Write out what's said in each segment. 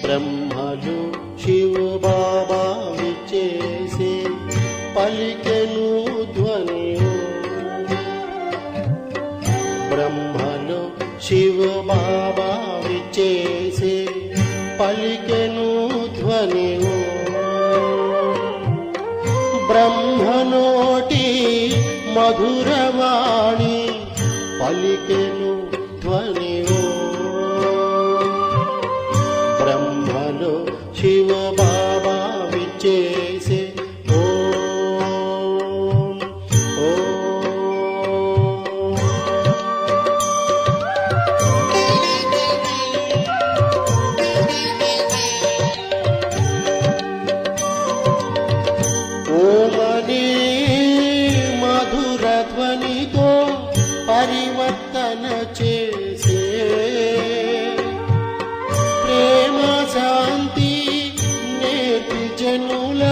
బ్రహ్మలు శివబాబా విచ్చేసి పలికెను ధ్వనియో. బ్రహ్మలు శివబాబా విచ్చేసి పలికెను ధ్వనియో. బ్రహ్మనోటి మధురవాణి పలికెను ధ్వనియో. బ్రహ్మలో శివబాబా విచ్చేసి ఓం ఓమని మధుర ధ్వనితో పరివర్తన చేసే ప్రేమ శాంతి నేటి జనుల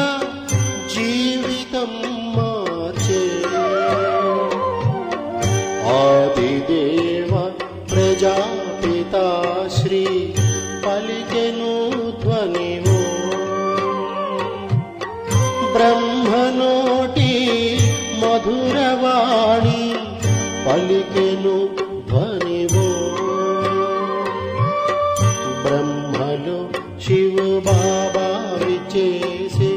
జీవితం మార్చే ఆదిదేవ ప్రజాపితా శ్రీ పలికెను ధ్వనివో. బ్రహ్మనోటి మధురవాణి పలికెను ధ్వనివో. బ్రహ్మలో శివబాబా విచ్చేసి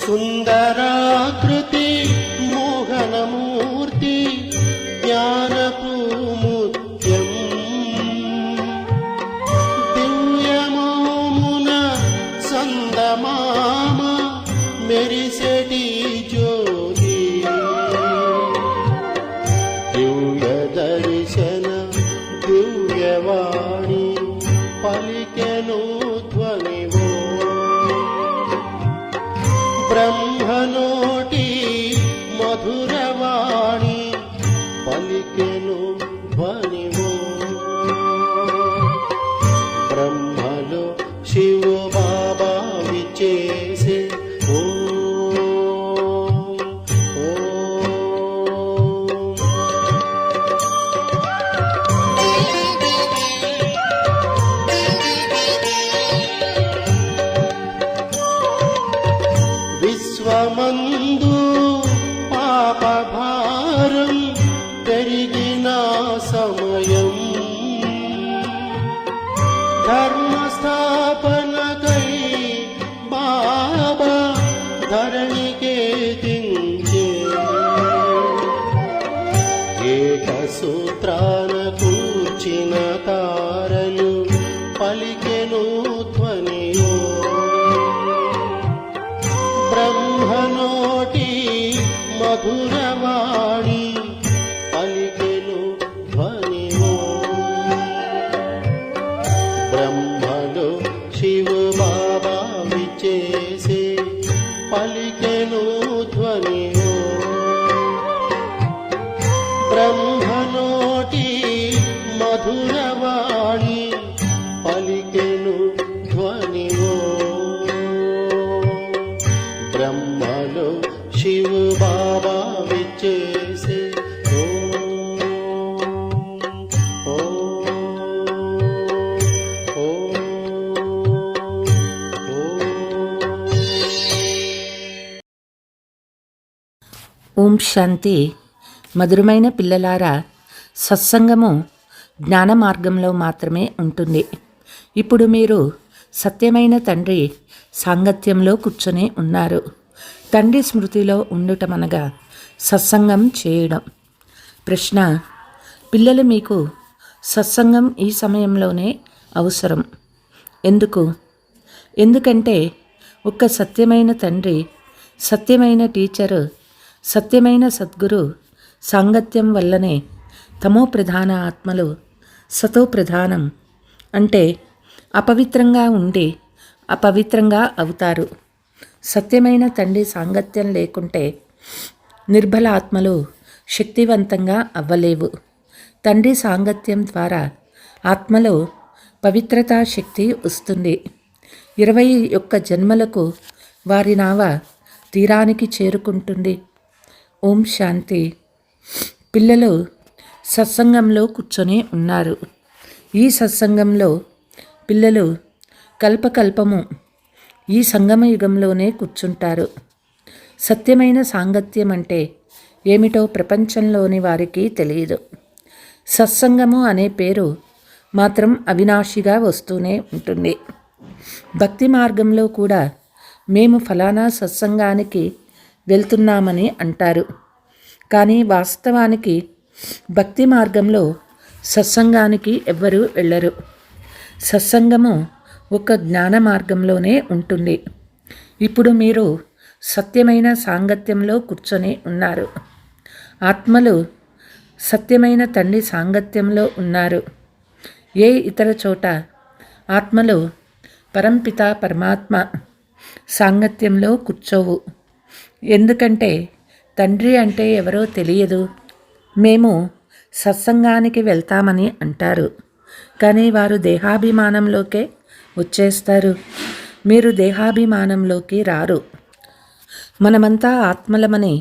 సుందరాకృతి మోహనమూర్తి జ్ఞానపు ముత్యం దివ్యమోమున సందమామ మెరిసెటి జ్యోతి. దివ్య దర్శన దివ్యవాణి పలికెను ధ్వనివో. బ్రహ్మనోటి మధురవాణి పలికెను ధ్వనివో. బ్రహ్మలో శివబాబా విచ్చేసి విశ్వమందు పాపభారం పెరిగిన సమయం ధర్మస్థాపనకై బాబా ధరణికే దించే ఏకసూత్రాన కూర్చిన తారలు పలికెను ధ్వనియో. బ్రహ్మనోటి మధురవాణి పలికెను ధ్వనివో. బ్రహ్మలో శివబాబా విచ్చేసి పలికెను ధ్వనివో. బ్రహ్మనోటి మధురవాణి పలికెను ధ్వనివో. బ్రహ్మలో శివబాబా విచ్చేసి ఓం శాంతి. మధురమైన పిల్లలారా, సత్సంగము జ్ఞాన మార్గంలో మాత్రమే ఉంటుంది. ఇప్పుడు మీరు సత్యమైన తండ్రి సాంగత్యంలో కూర్చొని ఉన్నారు. తండ్రి స్మృతిలో ఉండుటమనగా సత్సంగం చేయడం. ప్రశ్న: పిల్లలు, మీకు సత్సంగం ఈ సమయంలోనే అవసరం. ఎందుకంటే ఒక్క సత్యమైన తండ్రి, సత్యమైన టీచరు, సత్యమైన సద్గురు సాంగత్యం వల్లనే తమో ప్రధాన ఆత్మలు సతో ప్రధానం అంటే అపవిత్రంగా ఉండి అపవిత్రంగా అవుతారు. సత్యమైన తండ్రి సాంగత్యం లేకుంటే నిర్బల ఆత్మలు శక్తివంతంగా అవ్వలేవు. తండ్రి సాంగత్యం ద్వారా ఆత్మలో పవిత్రతా శక్తి వస్తుంది. 21 జన్మలకు వారి నావ తీరానికి చేరుకుంటుంది. ఓం శాంతి. పిల్లలు సత్సంగంలో కూర్చొని ఉన్నారు. ఈ సత్సంగంలో పిల్లలు కల్పకల్పము ఈ సంగమ యుగంలోనే కూర్చుంటారు. సత్యమైన సాంగత్యం అంటే ఏమిటో ప్రపంచంలోని వారికి తెలియదు. సత్సంగము అనే పేరు మాత్రం అవినాశిగా వస్తూనే ఉంటుంది. భక్తి మార్గంలో కూడా మేము ఫలానా సత్సంగానికి వెళ్తున్నామని అంటారు. కానీ వాస్తవానికి భక్తి మార్గంలో సత్సంగానికి ఎవ్వరూ వెళ్ళరు. సత్సంగము ఒక జ్ఞాన మార్గంలోనే ఉంటుంది. ఇప్పుడు మీరు సత్యమైన సాంగత్యంలో కూర్చొని ఉన్నారు. ఆత్మలు సత్యమైన తండ్రి సాంగత్యంలో ఉన్నారు. ఏ ఇతర చోట ఆత్మలు పరంపిత పరమాత్మ సాంగత్యంలో కూర్చోవు. ఎందుకంటే తండ్రి అంటే ఎవరో తెలియదు. మేము సత్సంగానికి వెళ్తామని అంటారు. కానీ వారు దేహాభిమానంలోకే వచ్చేస్తారు. మీరు దేహాభిమానంలోకి రారు. మనమంతా ఆత్మలమని,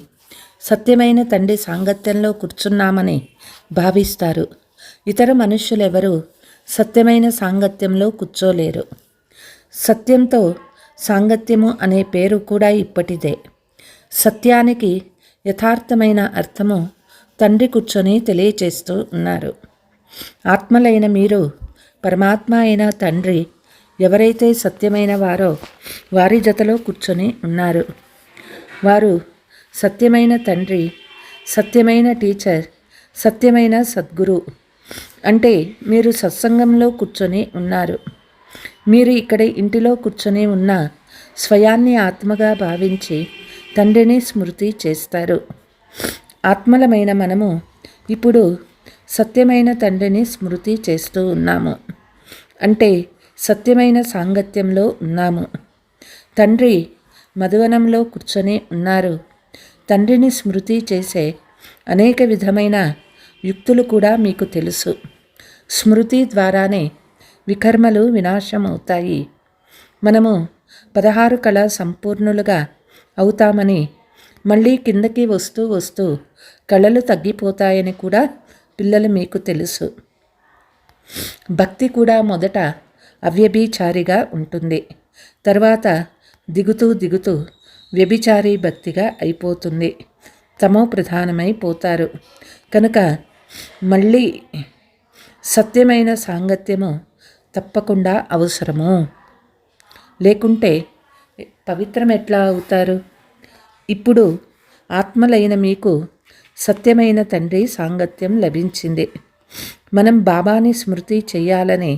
సత్యమైన తండ్రి సాంగత్యంలో కూర్చున్నామని భావిస్తారు. ఇతర మనుష్యులెవరూ సత్యమైన సాంగత్యంలో కూర్చోలేరు. సత్యంతో సాంగత్యము అనే పేరు కూడా ఇప్పటిదే. సత్యానికి యథార్థమైన అర్థము తండ్రి కూర్చొని తెలియచేస్తూ ఉన్నారు. ఆత్మలైన మీరు, పరమాత్మ అయిన తండ్రి ఎవరైతే సత్యమైన వారో వారి జతలో కూర్చొని ఉన్నారు. వారు సత్యమైన తండ్రి, సత్యమైన టీచర్, సత్యమైన సద్గురు. అంటే మీరు సత్సంగంలో కూర్చొని ఉన్నారు. మీరు ఇక్కడ ఇంటిలో కూర్చొని ఉన్న స్వయాన్ని ఆత్మగా భావించి తండ్రిని స్మృతి చేస్తారు. ఆత్మలమైన మనము ఇప్పుడు సత్యమైన తండ్రిని స్మృతి చేస్తూ ఉన్నాము. అంటే సత్యమైన సాంగత్యంలో ఉన్నాము. తండ్రి మధువనంలో కూర్చొని ఉన్నారు. తండ్రిని స్మృతి చేసే అనేక విధమైన యుక్తులు కూడా మీకు తెలుసు. స్మృతి ద్వారానే వికర్మలు వినాశమవుతాయి. మనము 16 కళ సంపూర్ణులుగా అవుతామని, మళ్ళీ కిందకి వస్తూ వస్తూ కళలు తగ్గిపోతాయని కూడా పిల్లలు మీకు తెలుసు. భక్తి కూడా మొదట అవ్యభిచారిగా ఉంటుంది. తర్వాత దిగుతూ దిగుతూ వ్యభిచారి భక్తిగా అయిపోతుంది. తమో ప్రధానమైపోతారు. కనుక మళ్ళీ సత్యమైన సాంగత్యము తప్పకుండా అవసరము. లేకుంటే పవిత్రం ఎట్లా అవుతారు? ఇప్పుడు ఆత్మలైన మీకు సత్యమైన తండ్రి సాంగత్యం లభించింది. మనం బాబాని స్మృతి చేయాలని,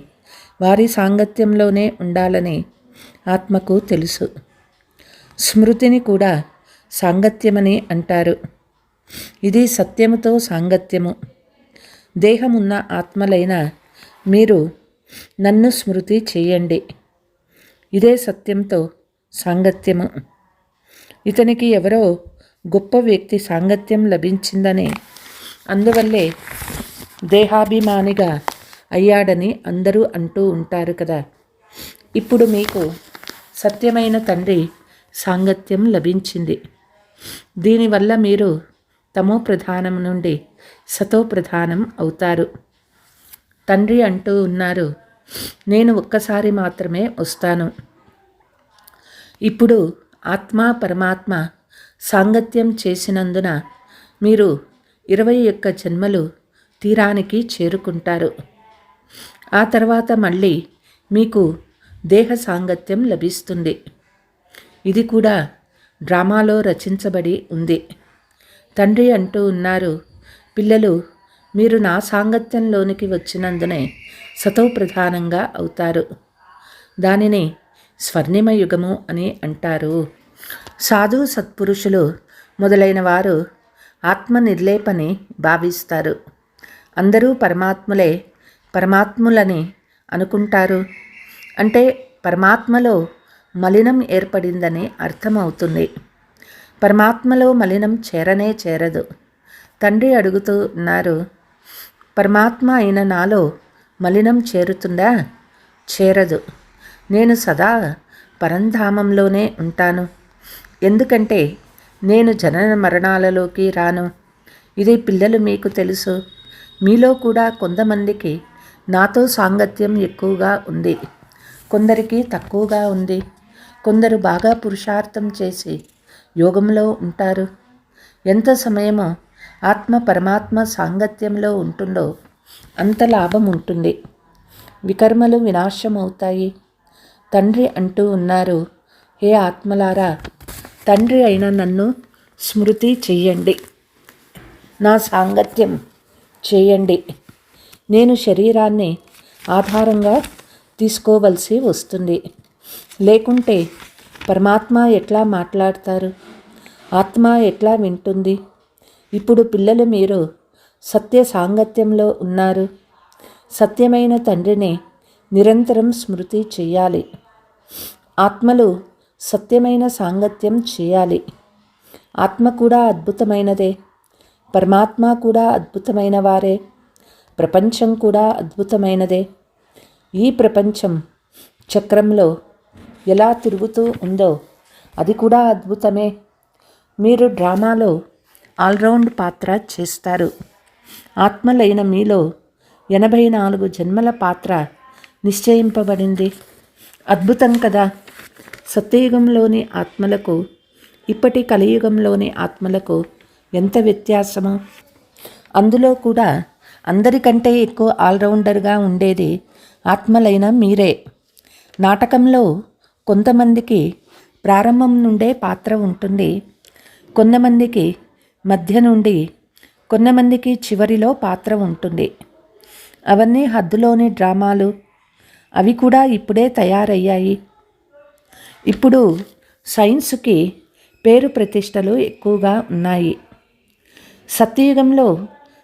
వారి సాంగత్యంలోనే ఉండాలని ఆత్మకు తెలుసు. స్మృతిని కూడా సాంగత్యమని అంటారు. ఇది సత్యముతో సాంగత్యము. దేహమున్న ఆత్మలైన మీరు నన్ను స్మృతి చేయండి. ఇదే సత్యంతో సాంగత్యము. ఇతనికి ఎవరో గొప్ప వ్యక్తి సాంగత్యం లభించిందని, అందువల్లే దేహాభిమానిగా అయ్యాడని అందరూ అంటూ ఉంటారు కదా. ఇప్పుడు మీకు సత్యమైన తండ్రి సాంగత్యం లభించింది. దీనివల్ల మీరు తమో ప్రధానం నుండి సతో ప్రధానం అవుతారు. తండ్రి అంటూ ఉన్నారు, నేను ఒక్కసారి మాత్రమే వస్తాను. ఇప్పుడు ఆత్మ పరమాత్మ సాంగత్యం చేసినందున మీరు 21 జన్మలు తీరానికి చేరుకుంటారు. ఆ తర్వాత మళ్ళీ మీకు దేహ సాంగత్యం లభిస్తుంది. ఇది కూడా డ్రామాలో రచించబడి ఉంది. తండ్రి అంటూ ఉన్నారు, పిల్లలు మీరు నా సాంగత్యంలోనికి వచ్చినందునే సతో ప్రధానంగా అవుతారు. దానిని స్వర్ణిమ యుగము అని అంటారు. సాధు సత్పురుషులు మొదలైన వారు ఆత్మ నిర్లేపని భావిస్తారు. అందరూ పరమాత్ములే, పరమాత్ములని అనుకుంటారు. అంటే పరమాత్మలో మలినం ఏర్పడిందని అర్థమవుతుంది. పరమాత్మలో మలినం చేరనే చేరదు. తండ్రి అడుగుతూ ఉన్నారు, పరమాత్మ అయిన నాలో మలినం చేరుతుందా? చేరదు. నేను సదా పరంధామంలోనే ఉంటాను. ఎందుకంటే నేను జనన మరణాలలోకి రాను. ఇది పిల్లలు మీకు తెలుసు. మీలో కూడా కొంతమందికి నాతో సాంగత్యం ఎక్కువగా ఉంది, కొందరికి తక్కువగా ఉంది. కొందరు బాగా పురుషార్థం చేసి యోగంలో ఉంటారు. ఎంత సమయమో ఆత్మ పరమాత్మ సాంగత్యంలో ఉంటుందో అంత లాభం ఉంటుంది. వికర్మలు వినాశమవుతాయి. తండ్రి అంటూ ఉన్నారు, హే ఆత్మలారా, తండ్రి అయిన నన్ను స్మృతి చెయ్యండి, నా సాంగత్యం చేయండి. నేను శరీరాన్ని ఆధారంగా తీసుకోవలసి వస్తుంది. లేకుంటే పరమాత్మ ఎట్లా మాట్లాడతారు, ఆత్మ ఎట్లా వింటుంది? ఇప్పుడు పిల్లలు మీరు సత్య సాంగత్యంలో ఉన్నారు. సత్యమైన తండ్రిని నిరంతరం స్మృతి చేయాలి. ఆత్మలు సత్యమైన సాంగత్యం చేయాలి. ఆత్మ కూడా అద్భుతమైనదే, పరమాత్మ కూడా అద్భుతమైన వారే, ప్రపంచం కూడా అద్భుతమైనదే. ఈ ప్రపంచం చక్రంలో ఎలా తిరుగుతూ ఉందో అది కూడా అద్భుతమే. మీరు డ్రామాలో ఆల్రౌండ్ పాత్ర చేస్తారు. ఆత్మలైన మీలో 84 జన్మల పాత్ర నిశ్చయింపబడింది. అద్భుతం కదా. సత్యయుగంలోని ఆత్మలకు ఇప్పటి కలియుగంలోని ఆత్మలకు ఎంత వ్యత్యాసమో. అందులో కూడా అందరికంటే ఎక్కువ ఆల్రౌండర్గా ఉండేది ఆత్మలైన మీరే. నాటకంలో కొంతమందికి ప్రారంభం నుండే పాత్ర ఉంటుంది, కొంతమందికి మధ్య నుండి, కొంతమందికి చివరిలో పాత్ర ఉంటుంది. అవన్నీ హద్దులోని డ్రామాలు. అవి కూడా ఇప్పుడే తయారయ్యాయి. ఇప్పుడు సైన్స్కి పేరు ప్రతిష్టలు ఎక్కువగా ఉన్నాయి. సత్యయుగంలో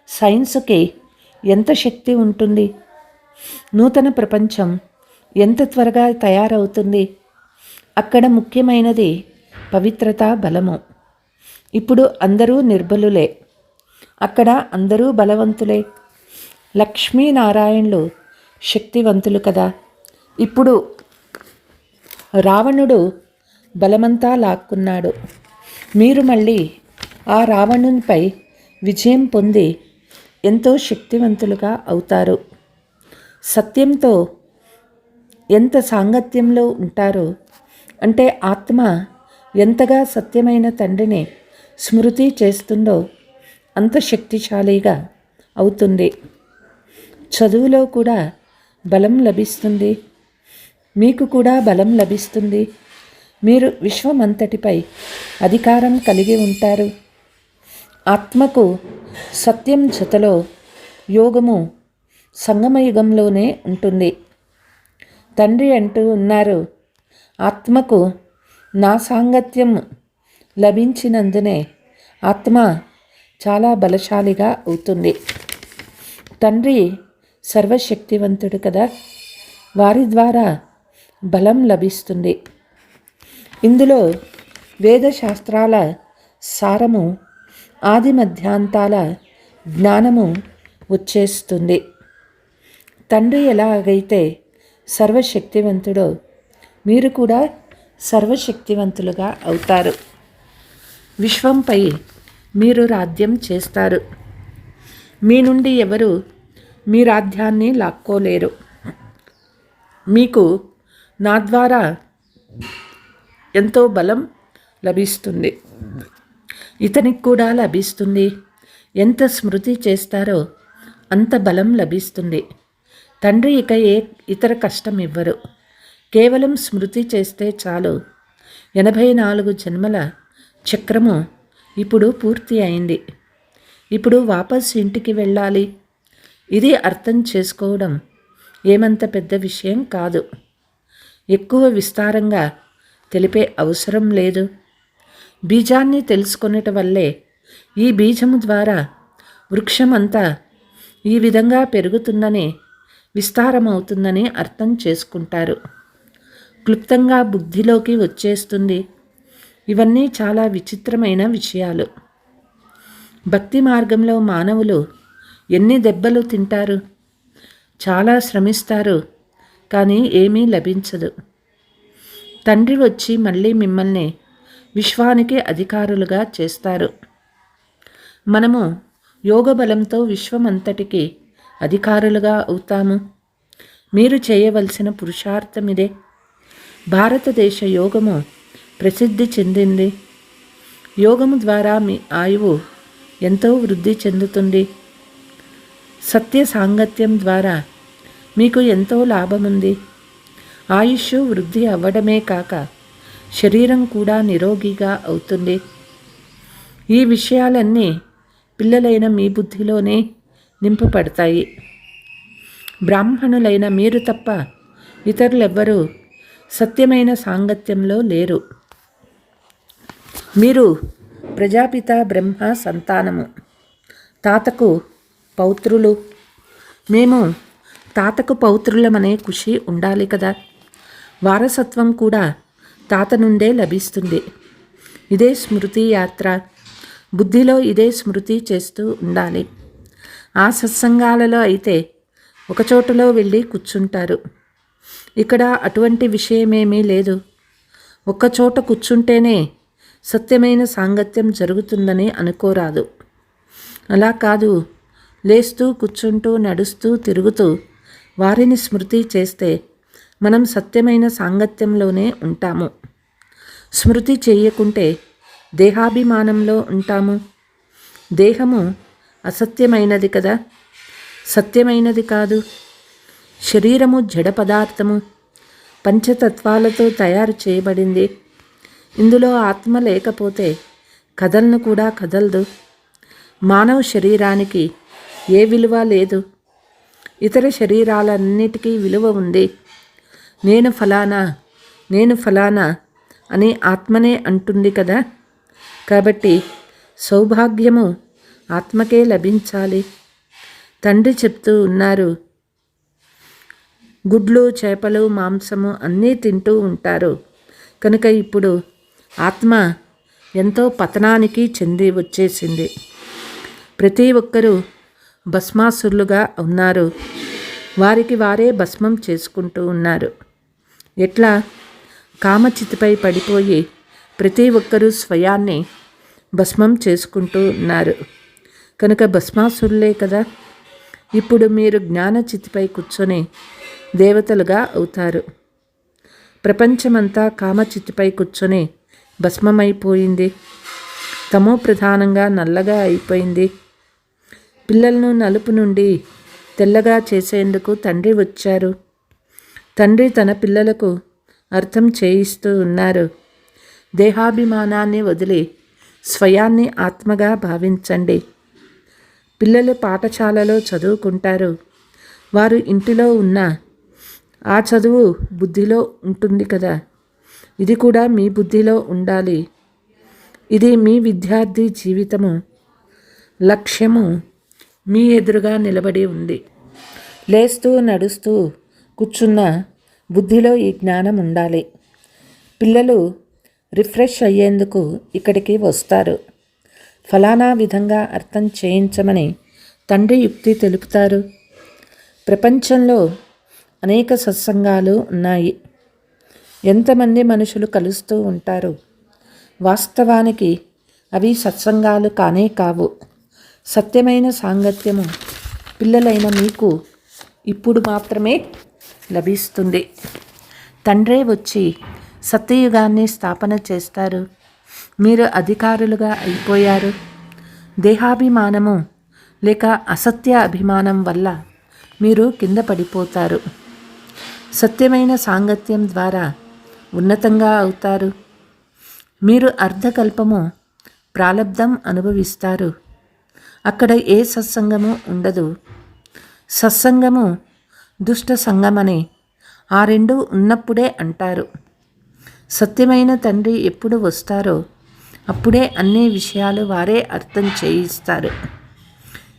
సైన్స్కి ఎంత శక్తి ఉంటుంది? నూతన ప్రపంచం ఎంత త్వరగా తయారవుతుంది? అక్కడ ముఖ్యమైనది పవిత్రత, బలము. ఇప్పుడు అందరూ నిర్బలులే, అక్కడ అందరూ బలవంతులే. లక్ష్మీనారాయణులు శక్తివంతులు కదా. ఇప్పుడు రావణుడు బలమంతా లాక్కున్నాడు. మీరు మళ్ళీ ఆ రావణునిపై విజయం పొంది ఎంతో శక్తివంతులుగా అవుతారు. సత్యంతో ఎంత సాంగత్యంలో ఉంటారో, అంటే ఆత్మ ఎంతగా సత్యమైన తండ్రిని స్మృతి చేస్తుందో అంత శక్తిశాలిగా అవుతుంది. చదువులో కూడా బలం లభిస్తుంది. మీకు కూడా బలం లభిస్తుంది. మీరు విశ్వమంతటిపై అధికారం కలిగి ఉంటారు. ఆత్మకు సత్యం జతలో యోగము సంగమయుగంలోనే ఉంటుంది. తండ్రి అంటూ ఉన్నారు, ఆత్మకు నా సాంగత్యం లభించినందునే ఆత్మ చాలా బలశాలిగా అవుతుంది. తండ్రి సర్వశక్తివంతుడు కదా, వారి ద్వారా బలం లభిస్తుంది. ఇందులో వేదశాస్త్రాల సారము, ఆది మధ్యాంతాల జ్ఞానము వచ్చేస్తుంది. తండ్రి ఎలాగైతే సర్వశక్తివంతుడో మీరు కూడా సర్వశక్తివంతులుగా అవుతారు. విశ్వంపై మీరు రాజ్యం చేస్తారు. మీ నుండి ఎవరు మీ రాజ్యాన్ని లాక్కోలేరు. మీకు నా ద్వారా ఎంతో బలం లభిస్తుంది, ఇతనికి కూడా లభిస్తుంది. ఎంత స్మృతి చేస్తారో అంత బలం లభిస్తుంది. తండ్రి ఇక ఏ ఇతర కష్టం ఇవ్వరు. కేవలం స్మృతి చేస్తే చాలు. 84 జన్మల చక్రము ఇప్పుడు పూర్తి అయింది. ఇప్పుడు వాపస్ ఇంటికి వెళ్ళాలి. ఇది అర్థం చేసుకోవడం ఏమంత పెద్ద విషయం కాదు. ఎక్కువ విస్తారంగా తెలిపే అవసరం లేదు. బీజాన్ని తెలుసుకొనటం వల్లే ఈ బీజము ద్వారా వృక్షమంతా ఈ విధంగా పెరుగుతుందని, విస్తారమవుతుందని అర్థం చేసుకుంటారు. క్లుప్తంగా బుద్ధిలోకి వచ్చేస్తుంది. ఇవన్నీ చాలా విచిత్రమైన విషయాలు. భక్తి మార్గంలో మానవులు ఎన్ని దెబ్బలు తింటారు, చాలా శ్రమిస్తారు, కానీ ఏమీ లభించదు. తండ్రి వచ్చి మళ్ళీ మిమ్మల్ని విశ్వానికి అధికారులుగా చేస్తారు. మనము యోగ బలంతో విశ్వమంతటికి అధికారులుగా అవుతాము. మీరు చేయవలసిన పురుషార్థం ఇదే. భారతదేశ యోగము ప్రసిద్ధి చెందింది. యోగము ద్వారా మీ ఆయువు ఎంతో వృద్ధి చెందుతుంది. సత్య సాంగత్యం ద్వారా మీకు ఎంతో లాభముంది. ఆయుష్ వృద్ధి అవ్వడమే కాక శరీరం కూడా నిరోగిగా అవుతుంది. ఈ విషయాలన్నీ పిల్లలైన మీ బుద్ధిలోనే నింపబడతాయి. బ్రాహ్మణులైన మీరు తప్ప ఇతరులెవ్వరూ సత్యమైన సాంగత్యంలో లేరు. మీరు ప్రజాపిత బ్రహ్మ సంతానము. తాతకు పౌత్రులు. మేము తాతకు పౌత్రులమనే ఖుషి ఉండాలి కదా. వారసత్వం కూడా తాత నుండే లభిస్తుంది. ఇదే స్మృతి యాత్ర. బుద్ధిలో ఇదే స్మృతి చేస్తూ ఉండాలి. ఆ సత్సంగాలలో అయితే ఒకచోటలో వెళ్ళి కూర్చుంటారు. ఇక్కడ అటువంటి విషయమేమీ లేదు. ఒక్కచోట కూర్చుంటేనే సత్యమైన సాంగత్యం జరుగుతుందని అనుకోరాదు. అలా కాదు, లేస్తూ కూర్చుంటూ నడుస్తూ తిరుగుతూ వారిని స్మృతి చేస్తే మనం సత్యమైన సాంగత్యంలోనే ఉంటాము. స్మృతి చేయకుంటే దేహాభిమానంలో ఉంటాము. దేహము అసత్యమైనది కదా, సత్యమైనది కాదు. శరీరము జడ పదార్థము, పంచతత్వాలతో తయారు చేయబడింది. ఇందులో ఆత్మ లేకపోతే కదలను కూడా కదలదు. మానవ శరీరానికి ఏ విలువ లేదు. ఇతర శరీరాలన్నిటికీ విలువ ఉంది. నేను ఫలానా, నేను ఫలానా అని ఆత్మనే అంటుంది కదా. కాబట్టి సౌభాగ్యము ఆత్మకే లభించాలి. తండ్రి చెప్తూ ఉన్నారు, గుడ్లు, చేపలు, మాంసము అన్నీ తింటూ ఉంటారు కనుక ఇప్పుడు ఆత్మ ఎంతో పతనానికి చెంది వచ్చేసింది. ప్రతి ఒక్కరూ భస్మాసురులుగా ఉన్నారు. వారికి వారే భస్మం చేసుకుంటూ ఉన్నారు. ఎట్లా? కామచితిపై పడిపోయి ప్రతి ఒక్కరూ స్వయాన్ని భస్మం చేసుకుంటూ ఉన్నారు కనుక భస్మాసురులే కదా. ఇప్పుడు మీరు జ్ఞానచితిపై కూర్చొని దేవతలుగా అవుతారు. ప్రపంచమంతా కామచితిపై కూర్చొని భస్మమైపోయింది. తమో ప్రధానంగా నల్లగా అయిపోయింది. పిల్లలను నలుపు నుండి తెల్లగా చేసేందుకు తండ్రి వచ్చారు. తండ్రి తన పిల్లలకు అర్థం చేయిస్తూ ఉన్నారు. దేహాభిమానాన్ని వదిలి స్వయాన్ని ఆత్మగా భావించండి. పిల్లలు పాఠశాలలో చదువుకుంటారు. వారు ఇంటిలో ఉన్న ఆ చదువు బుద్ధిలో ఉంటుంది కదా. ఇది కూడా మీ బుద్ధిలో ఉండాలి. ఇది మీ విద్యార్థి జీవితము. లక్ష్యము మీ ఎదురుగా నిలబడి ఉంది. లేస్తూ నడుస్తూ కూర్చున్న బుద్ధిలో ఈ జ్ఞానం ఉండాలి. పిల్లలు రిఫ్రెష్ అయ్యేందుకు ఇక్కడికి వస్తారు. ఫలానా విధంగా అర్థం చేయించమని తండ్రి యుక్తి తెలుపుతారు. ప్రపంచంలో అనేక సత్సంగాలు ఉన్నాయి. ఎంతమంది మనుషులు కలుస్తూ ఉంటారు. వాస్తవానికి అవి సత్సంగాలు కానే కావు. సత్యమైన సాంగత్యము పిల్లలైన మీకు ఇప్పుడు మాత్రమే లభిస్తుంది. తండ్రే వచ్చి సత్యయుగాన్ని స్థాపన చేస్తారు. మీరు అధికారులుగా అయిపోయారు. దేహాభిమానము లేక అసత్య అభిమానం వల్ల మీరు కింద పడిపోతారు. సత్యమైన సాంగత్యం ద్వారా ఉన్నతంగా అవుతారు. మీరు అర్ధకల్పము ప్రాలబ్ధం అనుభవిస్తారు. అక్కడ ఏ సత్సంగము ఉండదు. సత్సంగము దుష్ట సంగమని ఆ రెండు ఉన్నప్పుడే అంటారు. సత్యమైన తండ్రి ఎప్పుడు వస్తారో అప్పుడే అన్ని విషయాలు వారే అర్థం చేయిస్తారు.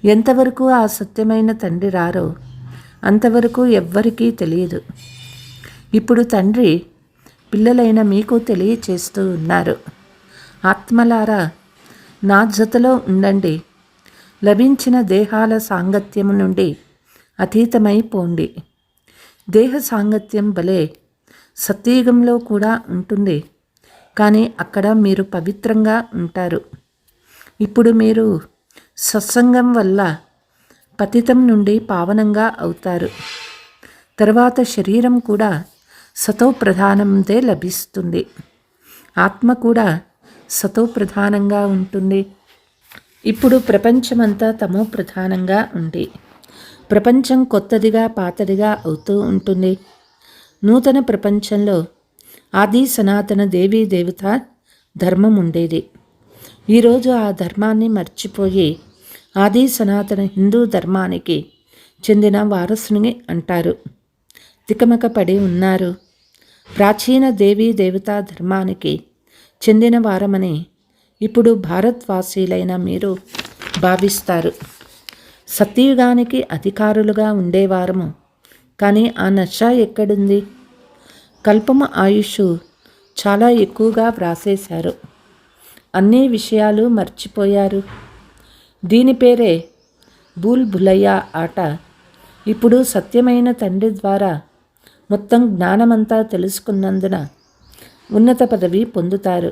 ఎంతవరకు ఆ సత్యమైన తండ్రి రారో అంతవరకు ఎవ్వరికీ తెలియదు. ఇప్పుడు తండ్రి పిల్లలైన మీకు తెలియచేస్తూ ఉన్నారు. ఆత్మలారా, నా జతలో ఉండండి. లభించిన దేహాల సాంగత్యము నుండి అతీతమైపోండి. దేహ సాంగత్యం వలె సత్యయుగంలో కూడా ఉంటుంది, కానీ అక్కడ మీరు పవిత్రంగా ఉంటారు. ఇప్పుడు మీరు సత్సంగం వల్ల పతితం నుండి పావనంగా అవుతారు. తర్వాత శరీరం కూడా సతో ప్రధానందే లభిస్తుంది. ఆత్మ కూడా సతో ప్రధానంగా ఉంటుంది. ఇప్పుడు ప్రపంచమంతా తమో ప్రధానంగా ఉంది. ప్రపంచం కొత్తదిగా పాతదిగా అవుతూ ఉంటుంది. నూతన ప్రపంచంలో ఆది సనాతన దేవీ దేవత ధర్మం ఉండేది. ఈరోజు ఆ ధర్మాన్ని మర్చిపోయి ఆది సనాతన హిందూ ధర్మానికి చెందిన వారసుని అంటారు. తికమక పడి ఉన్నారు. ప్రాచీన దేవీ దేవతా ధర్మానికి చెందిన వారమని ఇప్పుడు భారత్వాసీలైన మీరు భావిస్తారు. సత్యయుగానికి అధికారులుగా ఉండేవారము, కానీ ఆ నష ఎక్కడుంది? కల్పము ఆయుష్ చాలా ఎక్కువగా వ్రాసేశారు. అన్ని విషయాలు మర్చిపోయారు. దీని పేరే భూల్ భులయ్యా ఆట. ఇప్పుడు సత్యమైన తండ్రి ద్వారా మొత్తం జ్ఞానమంతా తెలుసుకున్నందున ఉన్నత పదవి పొందుతారు.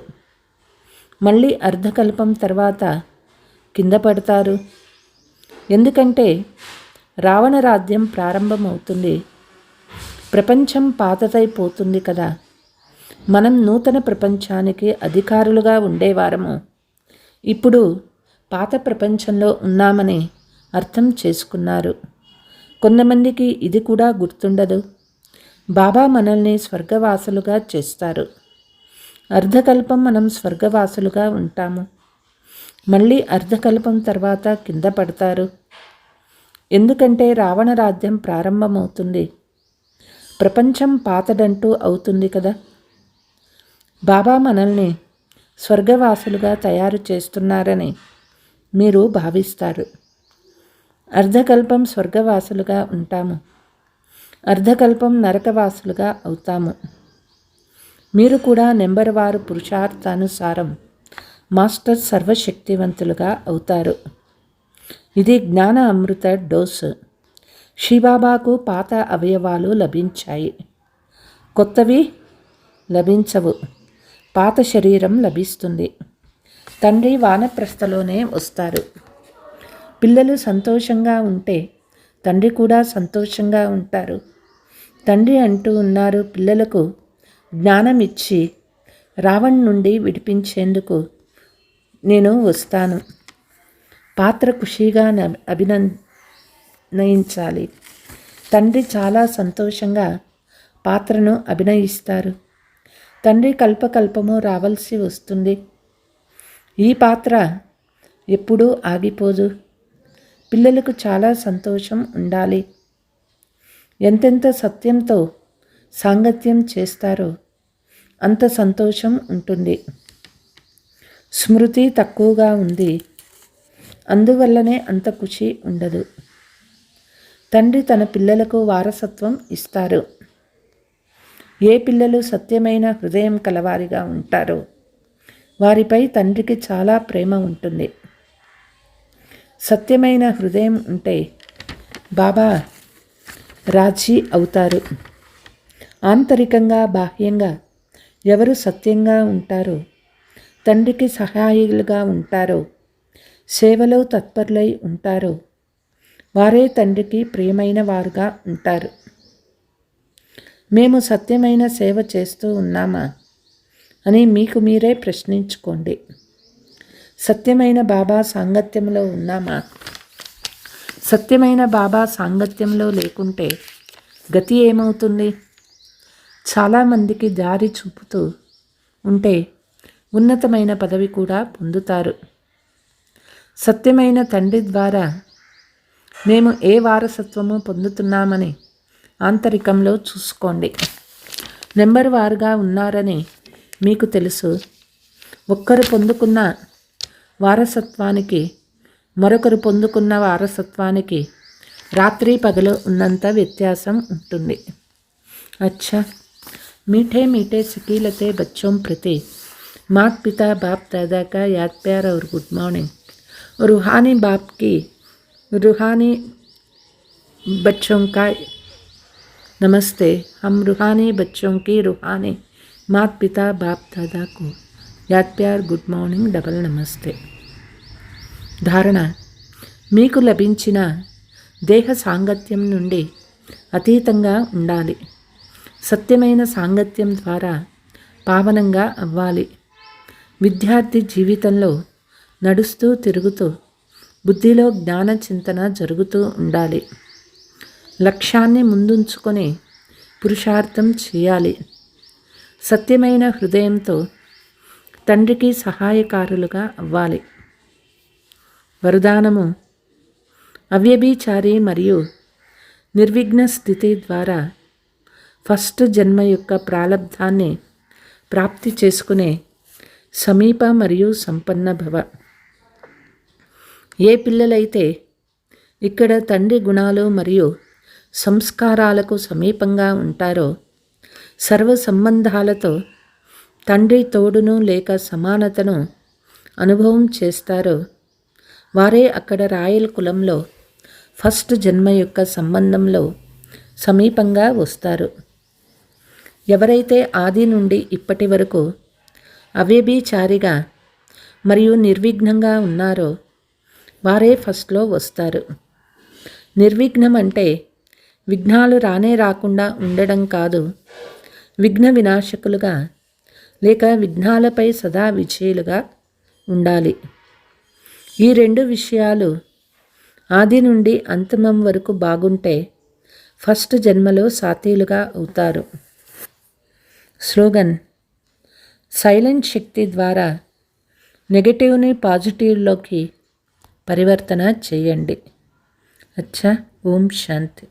మళ్ళీ అర్ధకల్పం తర్వాత కింద పడతారు. ఎందుకంటే రావణ రాజ్యం ప్రారంభమవుతుంది. ప్రపంచం పాతదైపోతుంది కదా. మనం నూతన ప్రపంచానికి అధికారులుగా ఉండేవారము. ఇప్పుడు పాత ప్రపంచంలో ఉన్నామని అర్థం చేసుకున్నారు. కొంతమందికి ఇది కూడా గుర్తుండదు. బాబా మనల్ని స్వర్గవాసులుగా చేస్తారు. అర్ధకల్పం మనం స్వర్గవాసులుగా ఉంటాము. మళ్ళీ అర్ధకల్పం తర్వాత కింద పడతారు. ఎందుకంటే రావణ రాజ్యం ప్రారంభమవుతుంది. ప్రపంచం పాతదంటూ అవుతుంది కదా. బాబా మనల్ని స్వర్గవాసులుగా తయారు చేస్తున్నారని మీరు భావిస్తారు. అర్ధకల్పం స్వర్గవాసులుగా ఉంటాము. అర్ధకల్పం నరకవాసులుగా అవుతాము. మీరు కూడా నెంబర్ వారు పురుషార్థానుసారం మాస్టర్ సర్వశక్తివంతులుగా అవుతారు. ఇది జ్ఞాన అమృత డోసు. శ్రీబాబాకు పాత అవయవాలు లభించాయి, కొత్తవి లభించవు. పాత శరీరం లభిస్తుంది. తండ్రి వానప్రస్థలోనే వస్తారు. పిల్లలు సంతోషంగా ఉంటే తండ్రి కూడా సంతోషంగా ఉంటారు. తండ్రి అంటూ ఉన్నారు, పిల్లలకు జ్ఞానం ఇచ్చి రావణ్ నుండి విడిపించేందుకు నేను వస్తాను. పాత్ర ఖుషీగా అభినయించాలి. తండ్రి చాలా సంతోషంగా పాత్రను అభినయిస్తారు. తండ్రి కల్పకల్పము రావాల్సి వస్తుంది. ఈ పాత్ర ఎప్పుడూ ఆగిపోదు. పిల్లలకు చాలా సంతోషం ఉండాలి. ఎంతెంత సత్యంతో సాంగత్యం చేస్తారో అంత సంతోషం ఉంటుంది. స్మృతి తక్కువగా ఉంది, అందువల్లనే అంత ఖుషి ఉండదు. తండ్రి తన పిల్లలకు వారసత్వం ఇస్తారు. ఏ పిల్లలు సత్యమైన హృదయం కలవారిగా ఉంటారో వారిపై తండ్రికి చాలా ప్రేమ ఉంటుంది. సత్యమైన హృదయం ఉంటే బాబా రాజీ అవుతారు. ఆంతరికంగా బాహ్యంగా ఎవరు సత్యంగా ఉంటారో, తండ్రికి సహాయులుగా ఉంటారో, సేవలో తత్పరులై ఉంటారో వారే తండ్రికి ప్రియమైన వారుగా ఉంటారు. మేము సత్యమైన సేవ చేస్తూ ఉన్నామా అని మీకు మీరే ప్రశ్నించుకోండి. సత్యమైన బాబా సాంగత్యంలో ఉన్నామా? సత్యమైన బాబా సాంగత్యంలో లేకుంటే గతి ఏమవుతుంది? చాలామందికి దారి చూపుతూ ఉంటే ఉన్నతమైన పదవి కూడా పొందుతారు. సత్యమైన తండ్రి ద్వారా మేము ఏ వారసత్వము పొందుతున్నామని ఆంతరికంలో చూసుకోండి. నెంబర్ వారుగా ఉన్నారని మీకు తెలుసు. ఒక్కరు పొందుకున్న వారసత్వానికి మరొకరు పొందుకున్న వారసత్వానికి రాత్రి పగలు ఉన్నంత వ్యత్యాసం ఉంటుంది. अच्छा, मीठे मीठे शकीलते बच्चों प्रति माता पिता बाप दादा का याद प्यार और गुड मॉर्निंग. रूहानी बाप की रूहानी बच्चों का नमस्ते। हम रूहानी बच्चों की रूहानी माता पिता बाप दादा को याद प्यार गुड మార్నింగ్ డబల్ నమస్తే. ధారణ: మీకు లభించిన దేహ సాంగత్యం నుండి అతీతంగా ఉండాలి. సత్యమైన సాంగత్యం ద్వారా పావనంగా అవ్వాలి. విద్యార్థి జీవితంలో నడుస్తూ తిరుగుతూ బుద్ధిలో జ్ఞాన చింతన జరుగుతూ ఉండాలి. లక్ష్యాన్ని ముందుంచుకొని పురుషార్థం చేయాలి. సత్యమైన హృదయంతో తండ్రికి సహాయకారులుగా అవ్వాలి. వరదానము: అవ్యభిచారి మరియు నిర్విఘ్న స్థితి ద్వారా ఫస్ట్ జన్మ యొక్క ప్రాలబ్ధాన్ని ప్రాప్తి చేసుకునే సమీప మరియు సంపన్న భవ. ఏ పిల్లలైతే ఇక్కడ తండ్రి గుణాలు మరియు సంస్కారాలకు సమీపంగా ఉంటారో, సర్వ సంబంధాలతో తండ్రి తోడును లేక సమానతను అనుభవం చేస్తారో, వారే అక్కడ రాయల్ కులంలో ఫస్ట్ జన్మ యొక్క సంబంధంలో సమీపంగా వస్తారు. ఎవరైతే ఆది నుండి ఇప్పటి వరకు అవ్యభిచారిగా మరియు నిర్విఘ్నంగా ఉన్నారో వారే ఫస్ట్లో వస్తారు. నిర్విఘ్నం అంటే విఘ్నాలు రానే రాకుండా ఉండడం కాదు, విఘ్న వినాశకులుగా లేక విఘ్నాలపై సదా విజయులుగా ఉండాలి. ఈ రెండు విషయాలు ఆది నుండి అంతిమం వరకు బాగుంటే ఫస్ట్ జన్మలో సాతీలుగా అవుతారు. స్లోగన్: సైలెంట్ శక్తి ద్వారా నెగటివ్ని పాజిటివ్లోకి పరివర్తన చేయండి. అచ్చా. ఓం శాంతి.